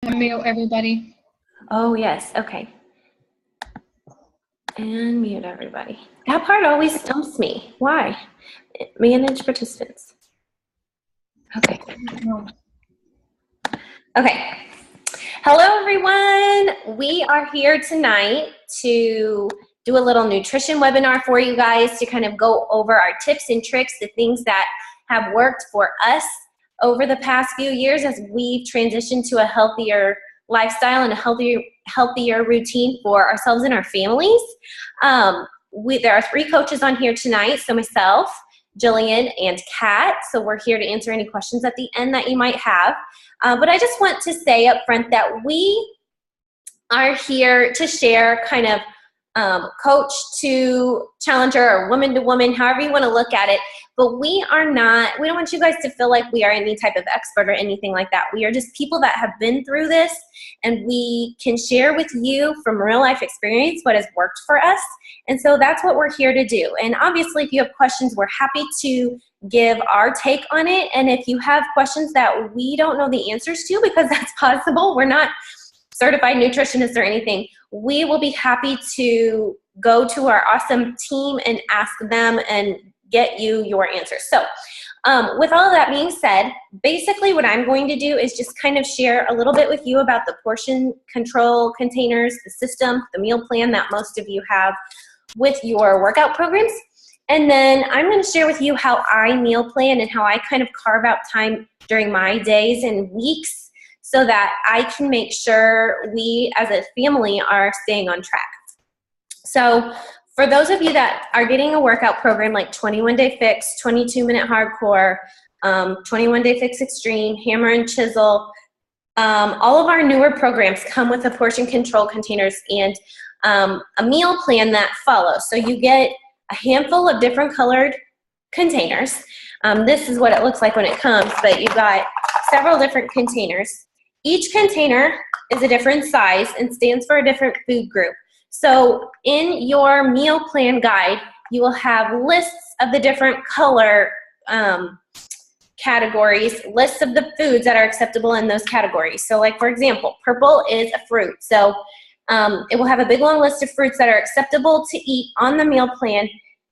Unmute everybody. Oh, yes. Okay. And mute everybody. That part always stumps me. Why? Manage participants. Okay. Okay. Hello, everyone. We are here tonight to do a little nutrition webinar for you guys to kind of go over our tips and tricks, the things that have worked for us over the past few years as we've transitioned to a healthier lifestyle and a healthier routine for ourselves and our families. There are 3 coaches on here tonight, so myself, Jillian, and Kat. So we're here to answer any questions at the end that you might have. But I just want to say up front that we are here to share kind of coach to challenger or woman to woman, however you want to look at it. But we don't want you guys to feel like we are any type of expert or anything like that. We are just people that have been through this, and we can share with you from real life experience what has worked for us. And so that's what we're here to do. And obviously, if you have questions, we're happy to give our take on it. And if you have questions that we don't know the answers to, because that's possible, we're not certified nutritionists or anything, we will be happy to go to our awesome team and ask them and get you your answers. So with all of that being said, basically what I'm going to do is just kind of share a little bit with you about the portion control containers, the system, the meal plan that most of you have with your workout programs. And then I'm going to share with you how I meal plan and how I kind of carve out time during my days and weeks so that I can make sure we as a family are staying on track. So for those of you that are getting a workout program like 21 Day Fix, 22-minute hardcore, 21 Day Fix Extreme, Hammer and Chisel, all of our newer programs come with a portion control containers and a meal plan that follows. So you get a handful of different colored containers. This is what it looks like when it comes, but you've got several different containers. Each container is a different size and stands for a different food group. So in your meal plan guide, you will have lists of the different color categories, lists of the foods that are acceptable in those categories. So like, for example, purple is a fruit. So it will have a big long list of fruits that are acceptable to eat on the meal plan.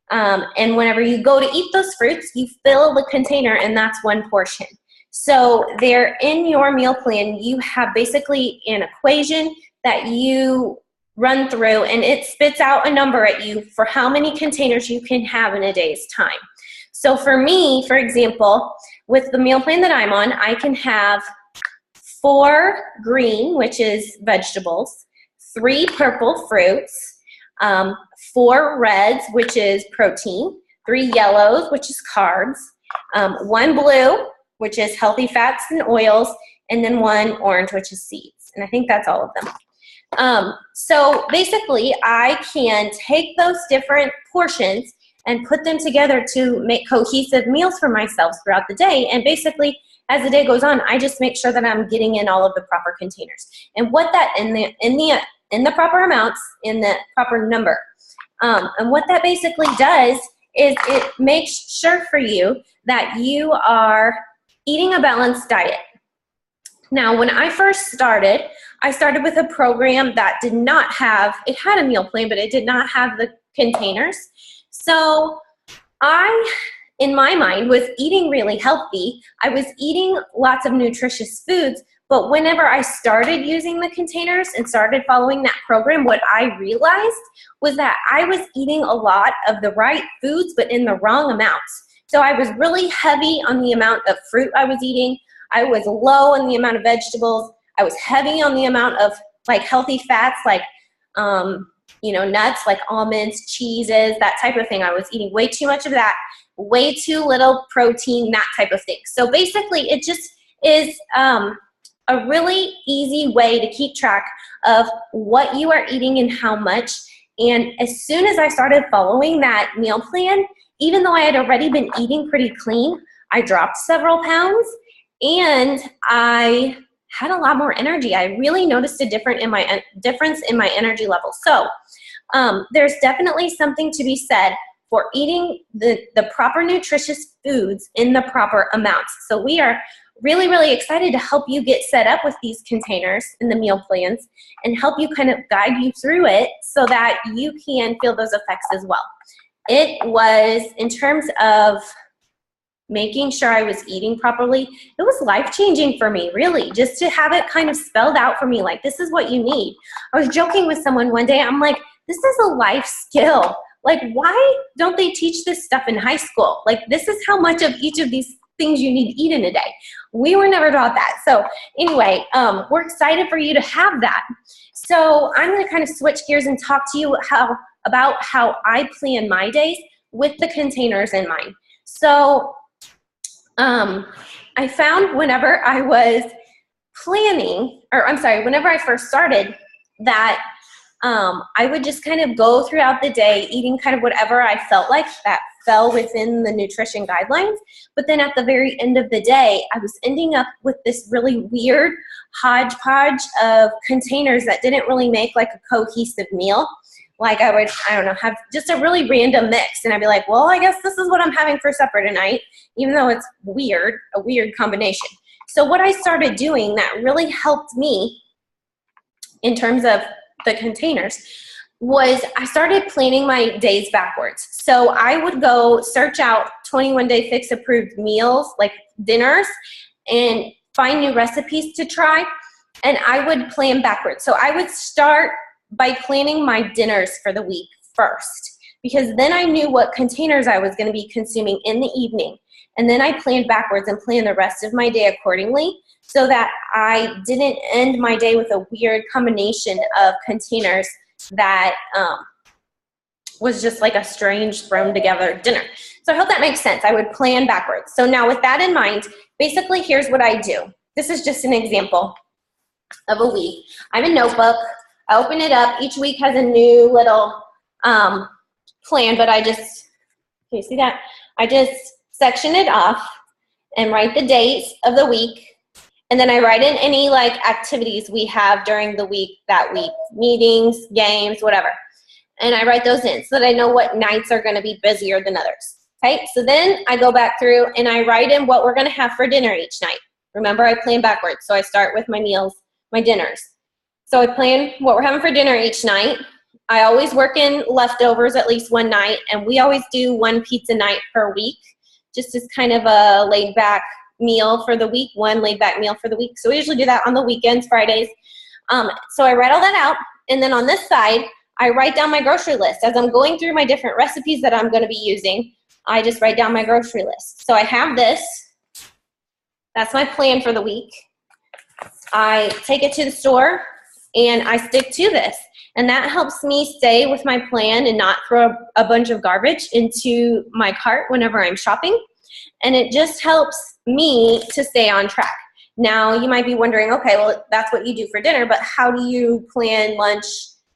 And whenever you go to eat those fruits, you fill the container and that's one portion. So there in your meal plan, you have basically an equation that you run through and it spits out a number at you for how many containers you can have in a day's time. So for me, for example, with the meal plan that I'm on, I can have 4 green, which is vegetables, 3 purple fruits, 4 reds, which is protein, 3 yellows, which is carbs, 1 blue, which is healthy fats and oils, and then 1 orange, which is seeds. And I think that's all of them. So basically, I can take those different portions and put them together to make cohesive meals for myself throughout the day. And basically, as the day goes on, I just make sure that I'm getting in all of the proper containers. And what that in the proper amounts, in the proper number. And what that basically does is it makes sure for you that you are eating a balanced diet. Now, when I first started, I started with a program that did not have, it had a meal plan, but it did not have the containers. So I, in my mind, was eating really healthy. I was eating lots of nutritious foods, but whenever I started using the containers and started following that program, what I realized was that I was eating a lot of the right foods, but in the wrong amounts. So I was really heavy on the amount of fruit I was eating. I was low on the amount of vegetables. I was heavy on the amount of like healthy fats, like, nuts, like almonds, cheeses, that type of thing. I was eating way too much of that, way too little protein, that type of thing. So basically it just is a really easy way to keep track of what you are eating and how much. And as soon as I started following that meal plan, even though I had already been eating pretty clean, I dropped several pounds and I had a lot more energy. I really noticed a difference in my energy level. So there's definitely something to be said for eating the proper nutritious foods in the proper amounts. So we are really, really excited to help you get set up with these containers in the meal plans and help you kind of guide you through it so that you can feel those effects as well. It was, in terms of making sure I was eating properly, it was life-changing for me, really, just to have it kind of spelled out for me, like, this is what you need. I was joking with someone one day, I'm like, this is a life skill. Like, why don't they teach this stuff in high school? Like, this is how much of each of these things you need to eat in a day. We were never taught that. So anyway, we're excited for you to have that. So I'm going to kind of switch gears and talk to you about how I plan my days with the containers in mind. So I found whenever I was planning, or I'm sorry, whenever I first started, that I would just kind of go throughout the day eating kind of whatever I felt like that fell within the nutrition guidelines. But then at the very end of the day, I was ending up with this really weird hodgepodge of containers that didn't really make like a cohesive meal. Like I would, I don't know, have just a really random mix. And I'd be like, well, I guess this is what I'm having for supper tonight, even though it's weird, a weird combination. So what I started doing that really helped me in terms of the containers was I started planning my days backwards. So I would go search out 21 Day Fix approved meals, like dinners, and find new recipes to try. And I would plan backwards. So I would start by planning my dinners for the week first, because then I knew what containers I was going to be consuming in the evening. And then I planned backwards and planned the rest of my day accordingly so that I didn't end my day with a weird combination of containers that was just like a strange thrown together dinner. So I hope that makes sense. I would plan backwards. So now with that in mind, basically here's what I do. This is just an example of a week. I have a notebook. I open it up. Each week has a new little plan, but I just, can you see that? I just section it off and write the dates of the week. And then I write in any like activities we have during the week, that week, meetings, games, whatever. And I write those in so that I know what nights are going to be busier than others. Okay, so then I go back through and I write in what we're going to have for dinner each night. Remember, I plan backwards, so I start with my meals, my dinners. So I plan what we're having for dinner each night. I always work in leftovers at least one night, and we always do one pizza night per week, just as kind of a laid back meal for the week, one laid back meal for the week. So we usually do that on the weekends, Fridays. So I write all that out, and then on this side, I write down my grocery list. As I'm going through my different recipes that I'm going to be using, I just write down my grocery list. So I have this. That's my plan for the week. I take it to the store, and I stick to this. And that helps me stay with my plan and not throw a bunch of garbage into my cart whenever I'm shopping. And it just helps me to stay on track. Now, you might be wondering, okay, well, that's what you do for dinner, but how do you plan lunch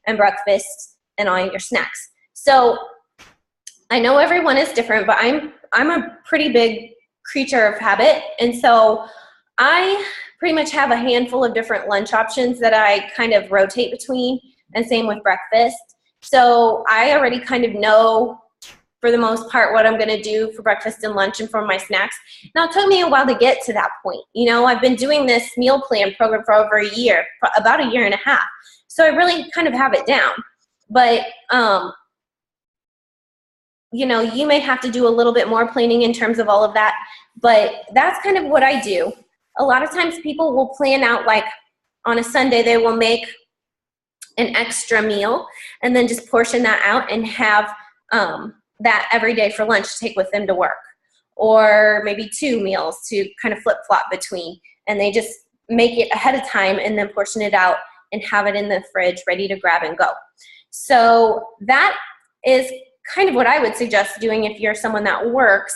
and breakfast and all your snacks? So I know everyone is different, but I'm a pretty big creature of habit. And so I pretty much have a handful of different lunch options that I kind of rotate between, and same with breakfast. So I already kind of know, for the most part, what I'm going to do for breakfast and lunch and for my snacks. Now, it took me a while to get to that point. You know, I've been doing this meal plan program for over a year, about a year and a half. So I really kind of have it down. But, you know, you may have to do a little bit more planning in terms of all of that. But that's kind of what I do. A lot of times people will plan out, like on a Sunday, they will make an extra meal and then just portion that out and have that every day for lunch to take with them to work. Or maybe 2 meals to kind of flip-flop between. And they just make it ahead of time and then portion it out and have it in the fridge ready to grab and go. So that is kind of what I would suggest doing if you're someone that works.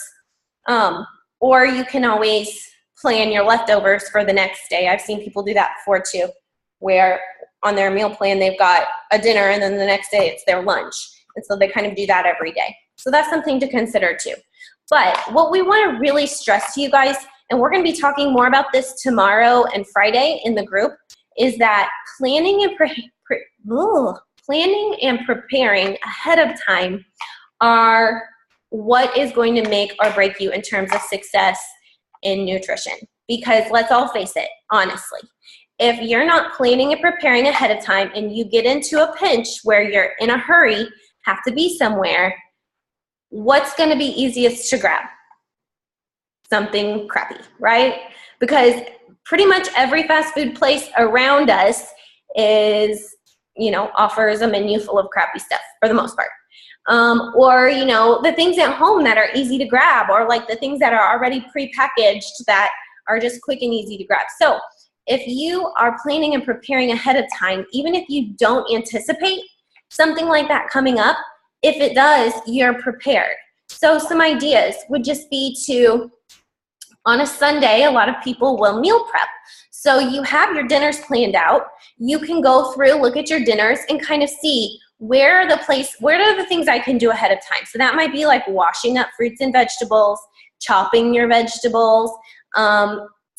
Or you can always plan your leftovers for the next day. I've seen people do that before too, where on their meal plan they've got a dinner and then the next day it's their lunch. And so they kind of do that every day. So that's something to consider too. But what we want to really stress to you guys, and we're going to be talking more about this tomorrow and Friday in the group, is that planning and preparing ahead of time are what is going to make or break you in terms of success in nutrition. Because let's all face it, honestly, if you're not planning and preparing ahead of time and you get into a pinch where you're in a hurry, have to be somewhere, what's going to be easiest to grab? Something crappy, right? Because pretty much every fast food place around us is, offers a menu full of crappy stuff for the most part. Or, the things at home that are easy to grab, or like the things that are already prepackaged that are just quick and easy to grab. So if you are planning and preparing ahead of time, even if you don't anticipate something like that coming up, if it does, you're prepared. So some ideas would just be to, on a Sunday, a lot of people will meal prep. So you have your dinners planned out. You can go through, look at your dinners, and kind of see where are the things I can do ahead of time. So that might be like washing up fruits and vegetables, chopping your vegetables,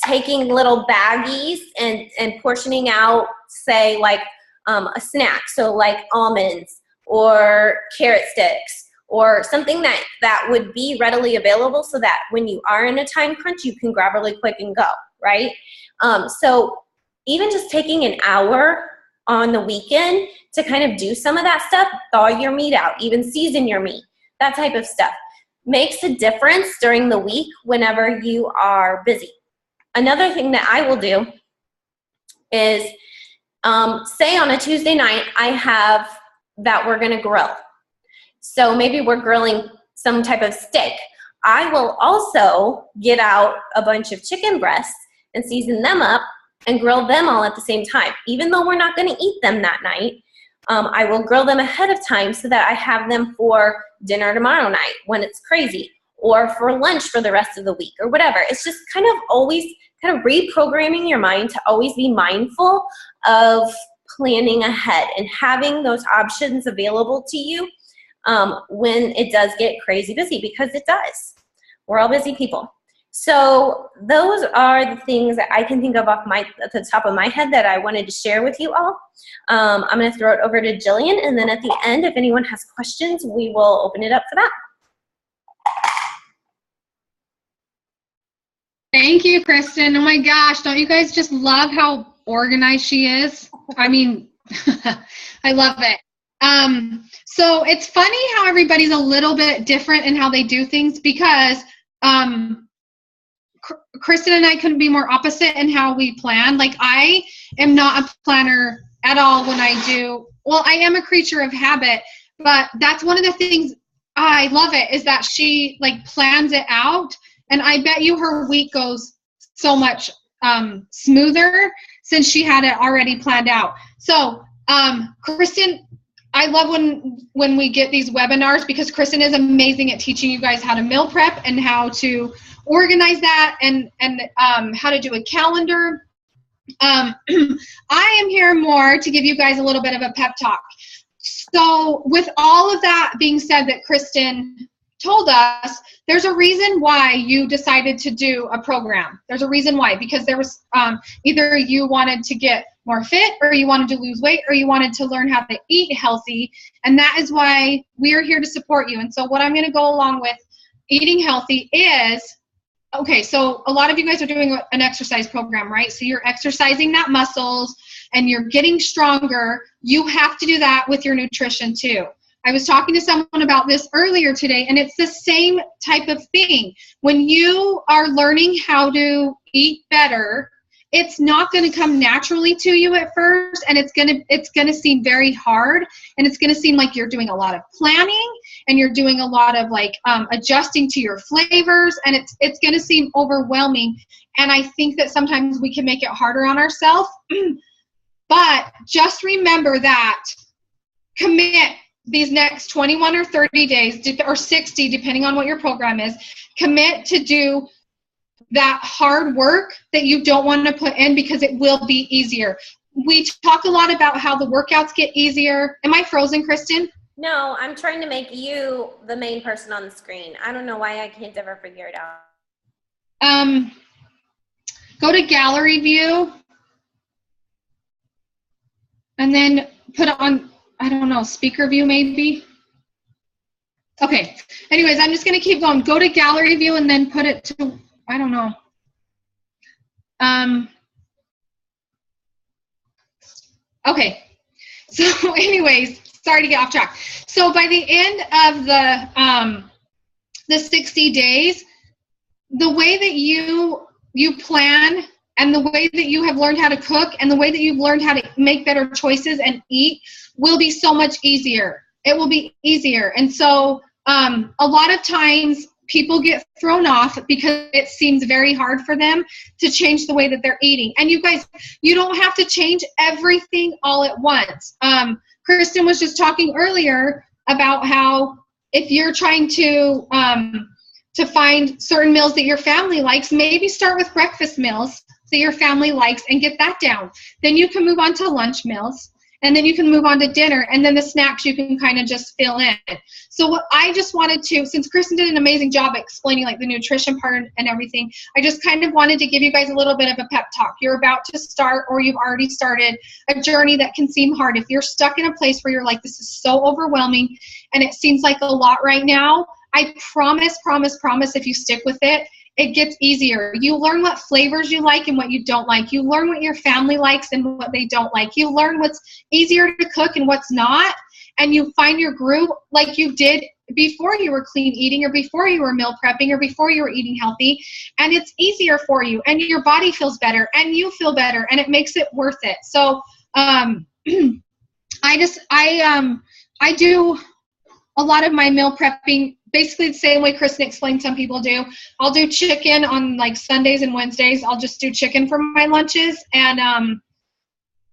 taking little baggies and portioning out, say, like a snack. So like almonds or carrot sticks, or something that would be readily available so that when you are in a time crunch, you can grab really quick and go, right? So even just taking an hour on the weekend to kind of do some of that stuff, thaw your meat out, even season your meat, that type of stuff, makes a difference during the week whenever you are busy. Another thing that I will do is, say on a Tuesday night, I have that we're gonna grill. So maybe we're grilling some type of steak. I will also get out a bunch of chicken breasts and season them up and grill them all at the same time. Even though we're not gonna eat them that night, I will grill them ahead of time so that I have them for dinner tomorrow night when it's crazy, or for lunch for the rest of the week, or whatever. It's just kind of always kind of reprogramming your mind to always be mindful of planning ahead and having those options available to you when it does get crazy busy, because it does. We're all busy people. So those are the things that I can think of at the top of my head that I wanted to share with you all. I'm going to throw it over to Jillian, and then at the end, if anyone has questions, we will open it up for that. Thank you, Kristen. Oh my gosh, don't you guys just love how organized she is? I mean, I love it. So it's funny how everybody's a little bit different in how they do things, because Kristen and I couldn't be more opposite in how we plan. Like, I am not a planner at all when I do. Well, I am a creature of habit, but that's one of the things I love it, is that she like plans it out. And I bet you her week goes so much smoother since she had it already planned out. So, Kristen, I love when we get these webinars, because Kristen is amazing at teaching you guys how to meal prep and how to organize that, and how to do a calendar. I am here more to give you guys a little bit of a pep talk. So with all of that being said that Kristen told us, there's a reason why you decided to do a program. There's a reason why, because there was either you wanted to get more fit, or you wanted to lose weight, or you wanted to learn how to eat healthy, and that is why we are here to support you. And so what I'm going to go along with eating healthy is, okay, so a lot of you guys are doing an exercise program, right? So you're exercising that muscles and you're getting stronger. You have to do that with your nutrition too. I was talking to someone about this earlier today, and it's the same type of thing. When you are learning how to eat better, it's not going to come naturally to you at first, and it's going to seem very hard, and it's going to seem like you're doing a lot of planning, and you're doing a lot of like adjusting to your flavors, and it's going to seem overwhelming. And I think that sometimes we can make it harder on ourselves. But just remember that, commit these next 21 or 30 days, or 60, depending on what your program is, commit to do that hard work that you don't want to put in, because it will be easier. We talk a lot about how the workouts get easier. Am I frozen, Kristen? No, I'm trying to make you the main person on the screen. I don't know why I can't ever figure it out. Go to gallery view, and then put it on, I don't know, speaker view maybe. Okay. Anyways, I'm just going to keep going. Go to gallery view and then put it to, I don't know. Okay. So anyways, sorry to get off track. So by the end of the 60 days, the way that you plan and the way that you have learned how to cook and the way that you've learned how to make better choices and eat will be so much easier. It will be easier. And so a lot of times people get thrown off because it seems very hard for them to change the way that they're eating. And you guys, you don't have to change everything all at once. Kristen was just talking earlier about how if you're trying to find certain meals that your family likes, maybe start with breakfast meals that your family likes and get that down. Then you can move on to lunch meals, and then you can move on to dinner, and then the snacks you can kind of just fill in. So what I just wanted to, since Kristen did an amazing job explaining like the nutrition part and everything, I just kind of wanted to give you guys a little bit of a pep talk. You're about to start, or you've already started, a journey that can seem hard. If you're stuck in a place where you're like, this is so overwhelming and it seems like a lot right now, I promise, if you stick with it, it gets easier. You learn what flavors you like and what you don't like. You learn what your family likes and what they don't like. You learn what's easier to cook and what's not. And you find your groove like you did before you were clean eating or before you were meal prepping or before you were eating healthy. And it's easier for you and your body feels better and you feel better and it makes it worth it. So I do a lot of my meal prepping basically the same way Kristen explained some people do. I'll do chicken on like Sundays and Wednesdays. I'll just do chicken for my lunches and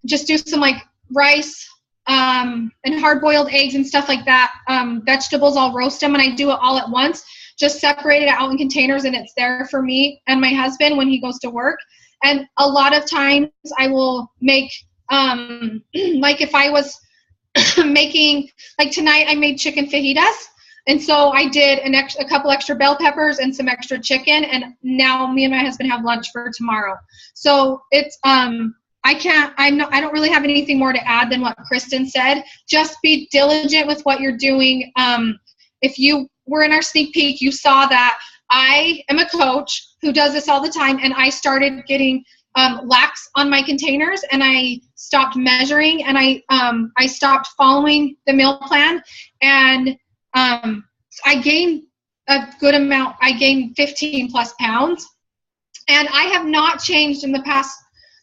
just do some like rice and hard-boiled eggs and stuff like that. Vegetables, I'll roast them and I do it all at once. Just separate it out in containers and it's there for me and my husband when he goes to work. And a lot of times I will make, like if I was making, like tonight I made chicken fajitas. And so I did a couple extra bell peppers and some extra chicken, and now me and my husband have lunch for tomorrow. So it's I don't really have anything more to add than what Kristen said. Just be diligent with what you're doing. If you were in our sneak peek, you saw that I am a coach who does this all the time, and I started getting lax on my containers, and I stopped measuring, and I stopped following the meal plan, and I gained a good amount. I gained 15 plus pounds, and I have not changed in the past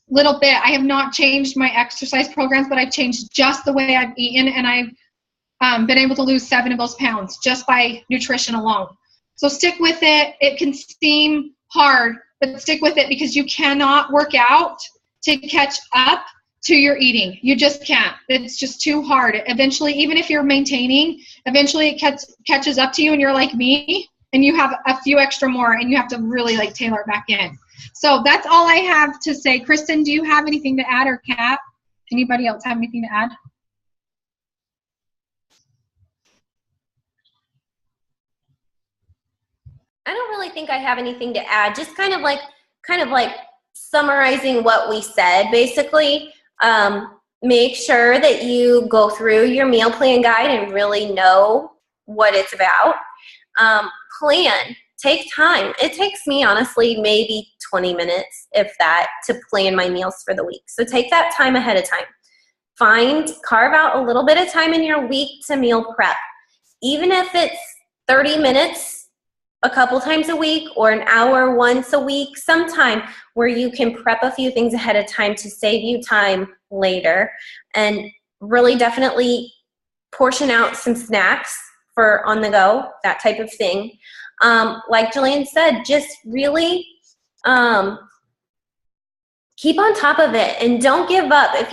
little bit. I have not changed my exercise programs, but I've changed just the way I've eaten, and I've been able to lose 7 of those pounds just by nutrition alone. So stick with it. It can seem hard, but stick with it because you cannot work out to catch up to your eating. You just can't. It's just too hard. Eventually, even if you're maintaining, eventually it catches up to you and you're like me and you have a few extra more and you have to really like tailor it back in. So that's all I have to say. Kristen, do you have anything to add, or Kat? Anybody else have anything to add? I don't really think I have anything to add. Just kind of like summarizing what we said, basically. Make sure that you go through your meal plan guide and really know what it's about. Plan. Take time. It takes me, honestly, maybe 20 minutes, if that, to plan my meals for the week. So take that time ahead of time. Carve out a little bit of time in your week to meal prep. Even if it's 30 minutes a couple times a week or an hour once a week, sometime where you can prep a few things ahead of time to save you time later, and really definitely portion out some snacks for on the go, that type of thing. Like Jillian said, just really keep on top of it and don't give up. If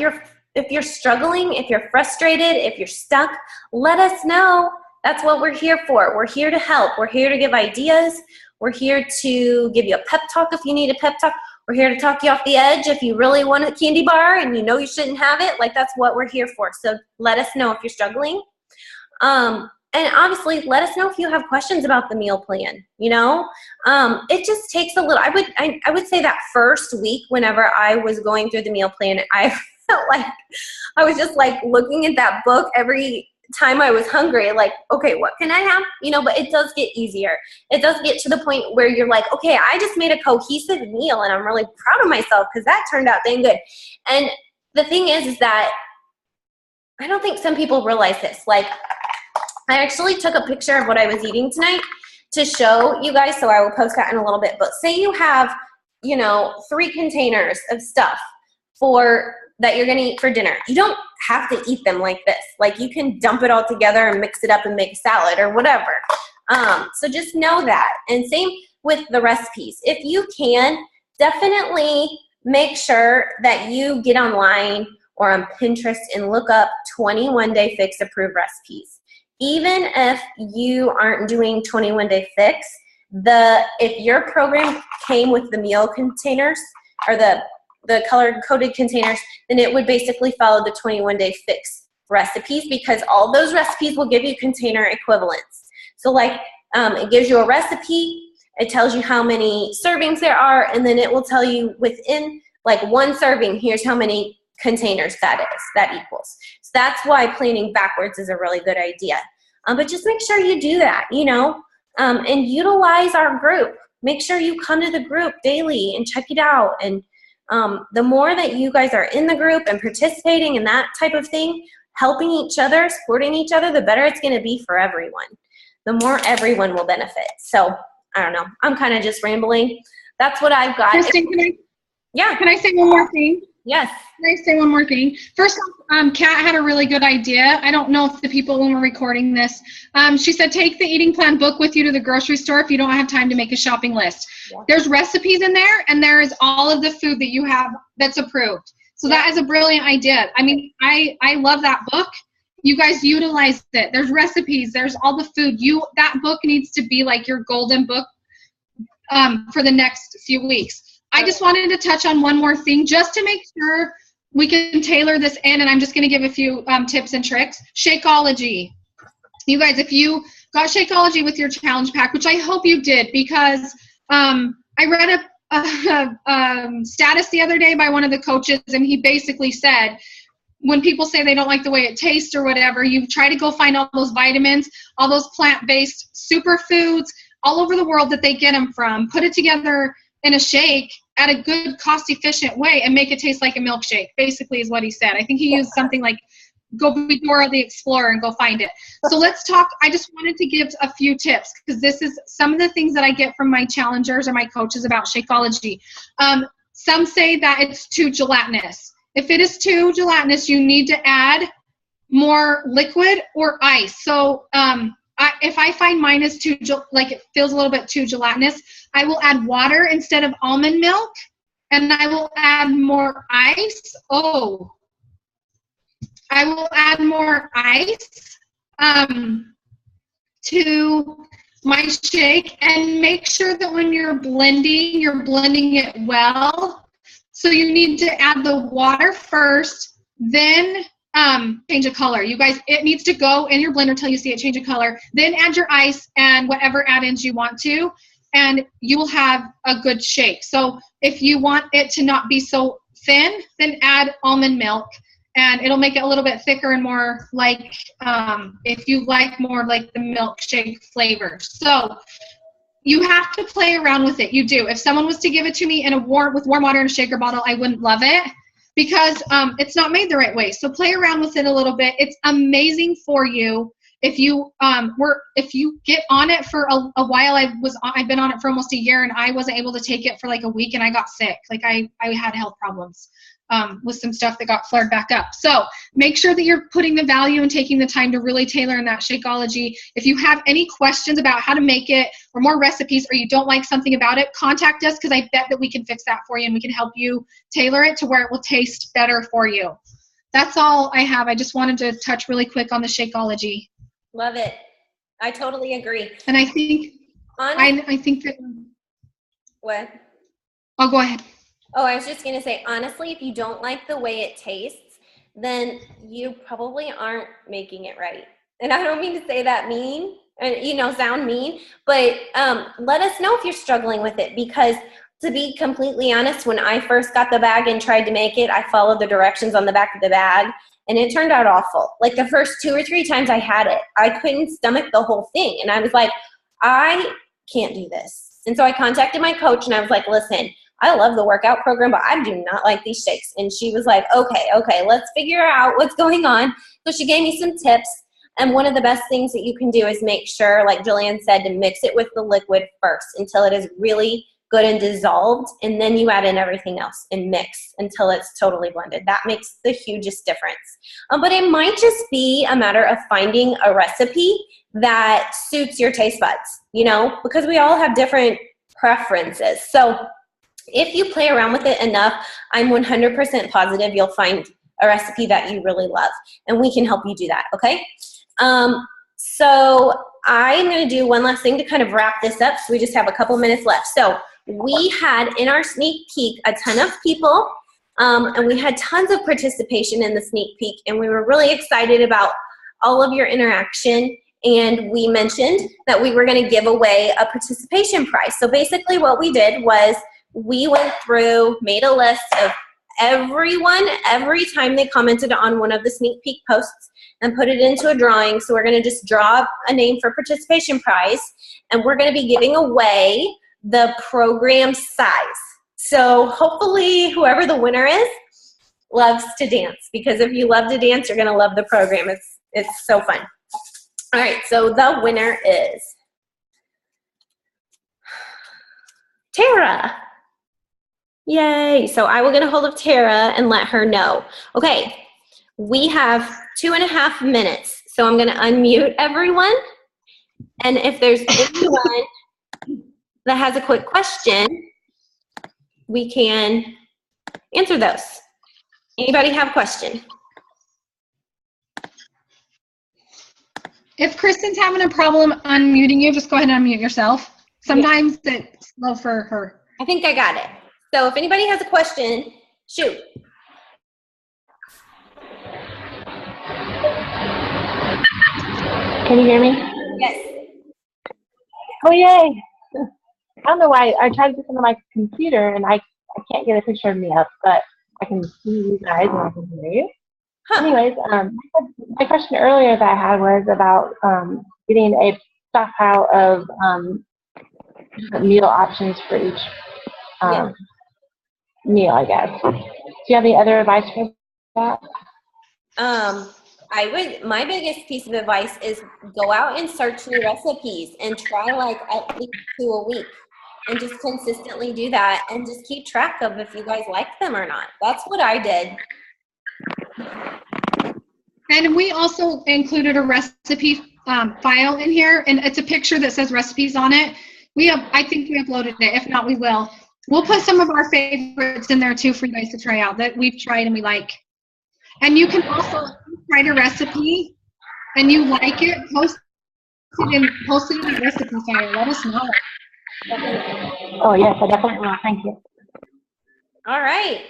you're struggling, if you're frustrated, if you're stuck, let us know. That's what we're here for. We're here to help. We're here to give ideas. We're here to give you a pep talk if you need a pep talk. We're here to talk you off the edge if you really want a candy bar and you know you shouldn't have it. Like, that's what we're here for. So let us know if you're struggling. And obviously, let us know if you have questions about the meal plan. You know, it just takes a little. I would say that first week, whenever I was going through the meal plan, I felt like I was just like looking at that book every time I was hungry, like, okay, what can I have? You know, but it does get easier. It does get to the point where you're like, okay, I just made a cohesive meal and I'm really proud of myself because that turned out dang good. And the thing is that I don't think some people realize this. Like, I actually took a picture of what I was eating tonight to show you guys, so I will post that in a little bit. But say you have, 3 containers of stuff that you're going to eat for dinner. You don't have to eat them like this. Like, you can dump it all together and mix it up and make a salad or whatever. So just know that. And same with the recipes. If you can, definitely make sure that you get online or on Pinterest and look up 21 Day Fix approved recipes. Even if you aren't doing 21 Day Fix, if your program came with the meal containers or the colored coded containers, then it would basically follow the 21 Day Fix recipes, because all those recipes will give you container equivalents. So like, it gives you a recipe, it tells you how many servings there are, and then it will tell you within like 1 serving, here's how many containers that equals. So that's why planning backwards is a really good idea. But just make sure you do that, and utilize our group. Make sure you come to the group daily and check it out. And the more that you guys are in the group and participating in that type of thing, helping each other, supporting each other, the better it's going to be for everyone. The more everyone will benefit. So I don't know. I'm kind of just rambling. That's what I've got. Kristen, can I say one more thing? Yes. Can I say one more thing? First off, Kat had a really good idea. I don't know if the people when we're recording this, she said, take the eating plan book with you to the grocery store if you don't have time to make a shopping list. Yeah. There's recipes in there, and there is all of the food that you have that's approved. So that is a brilliant idea. I mean, I love that book. You guys utilize it. There's recipes. There's all the food. That book needs to be like your golden book for the next few weeks. I just wanted to touch on one more thing just to make sure we can tailor this in, and I'm just going to give a few tips and tricks. Shakeology. You guys, if you got Shakeology with your challenge pack, which I hope you did, because I read a status the other day by one of the coaches, and he basically said, when people say they don't like the way it tastes or whatever, you try to go find all those vitamins, all those plant-based superfoods all over the world that they get them from, put it together in a shake at a good, cost-efficient way and make it taste like a milkshake, basically is what he said. I think he used something like, go be Dora the Explorer and go find it. So let's talk. I just wanted to give a few tips, because this is some of the things that I get from my challengers or my coaches about Shakeology. Some say that it's too gelatinous. If it is too gelatinous, you need to add more liquid or ice. So if I find mine is too, it feels a little bit too gelatinous, I will add water instead of almond milk, and I will add more ice. I will add more ice to my shake, and make sure that when you're blending it well. So you need to add the water first, then change a color. You guys, it needs to go in your blender till you see it change a color. Then add your ice and whatever add-ins you want to, and you will have a good shake. So if you want it to not be so thin, then add almond milk, and it'll make it a little bit thicker and more like, if you like more like the milkshake flavor. So you have to play around with it. You do. If someone was to give it to me with warm water in a shaker bottle, I wouldn't love it, because it's not made the right way. So play around with it a little bit. It's amazing for you. If you get on it for a while, I've been on it for almost a year, and I wasn't able to take it for like a week, and I got sick. Like I had health problems with some stuff that got flared back up. So make sure that you're putting the value and taking the time to really tailor in that Shakeology. If you have any questions about how to make it or more recipes, or you don't like something about it, contact us, because I bet that we can fix that for you, and we can help you tailor it to where it will taste better for you. That's all I have. I just wanted to touch really quick on the Shakeology. Love it. I totally agree. And I think I think that. What? I'll go ahead. Oh, I was just going to say, honestly, if you don't like the way it tastes, then you probably aren't making it right. And I don't mean to say that mean, and sound mean, but let us know if you're struggling with it, because to be completely honest, when I first got the bag and tried to make it, I followed the directions on the back of the bag, and it turned out awful. Like the first 2 or 3 times I had it, I couldn't stomach the whole thing. And I was like, I can't do this. And so I contacted my coach and I was like, listen, I love the workout program, but I do not like these shakes. And she was like, okay, let's figure out what's going on. So she gave me some tips. And one of the best things that you can do is make sure, like Jillian said, to mix it with the liquid first until it is really good and dissolved. And then you add in everything else and mix until it's totally blended. That makes the hugest difference. But it might just be a matter of finding a recipe that suits your taste buds, you know, because we all have different preferences. So if you play around with it enough, I'm 100% positive you'll find a recipe that you really love, and we can help you do that, okay? So I'm going to do one last thing to kind of wrap this up, so we just have a couple minutes left. So we had in our sneak peek a ton of people, and we had tons of participation in the sneak peek, and we were really excited about all of your interaction. And we mentioned that we were going to give away a participation prize. So basically what we did was we went through, made a list of everyone, every time they commented on one of the sneak peek posts, and put it into a drawing. So we're going to just draw a name for participation prize, and we're going to be giving away the program size. So hopefully whoever the winner is loves to dance, because if you love to dance, you're going to love the program. It's so fun. All right, so the winner is Tara. Yay. So I will get a hold of Tara and let her know. Okay, we have 2.5 minutes. So I'm going to unmute everyone. And if there's anyone that has a quick question, we can answer those. Anybody have a question? If Kristen's having a problem unmuting you, just go ahead and unmute yourself. Sometimes it's slow for her. I think I got it. So if anybody has a question, shoot. Can you hear me? Yes. Oh, yay. I don't know why. I tried to do something on my computer, and I can't get a picture of me up, but I can see you guys and I can hear you. Huh. Anyways, my question earlier that I had was about getting a stockpile of meal options for each meal, I guess. Do you have any other advice for that? My biggest piece of advice is go out and search new recipes and try like at least 2 a week, and just consistently do that and just keep track of if you guys like them or not. That's what I did. And we also included a recipe file in here, and it's a picture that says recipes on it. I think we uploaded it. If not, we will. We'll put some of our favorites in there too for you guys to try out that we've tried and we like. And you can also write a recipe and you like it, post it in the recipe file. Let us know. Oh, yes, I definitely will. Thank you. All right.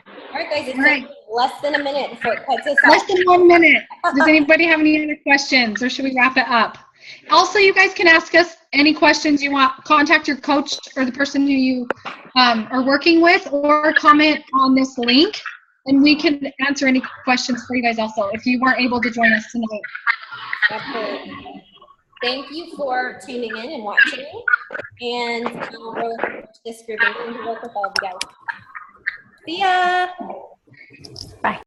All right, guys, it's right. Less than a minute before it cuts us off. Less than 1 minute. Does anybody have any other questions, or should we wrap it up? Also, you guys can ask us any questions you want. Contact your coach or the person who you are working with, or comment on this link, and we can answer any questions for you guys also if you weren't able to join us tonight. Absolutely. Thank you for tuning in and watching, and we're looking forward to this group and to work with all of you guys. See ya. Bye.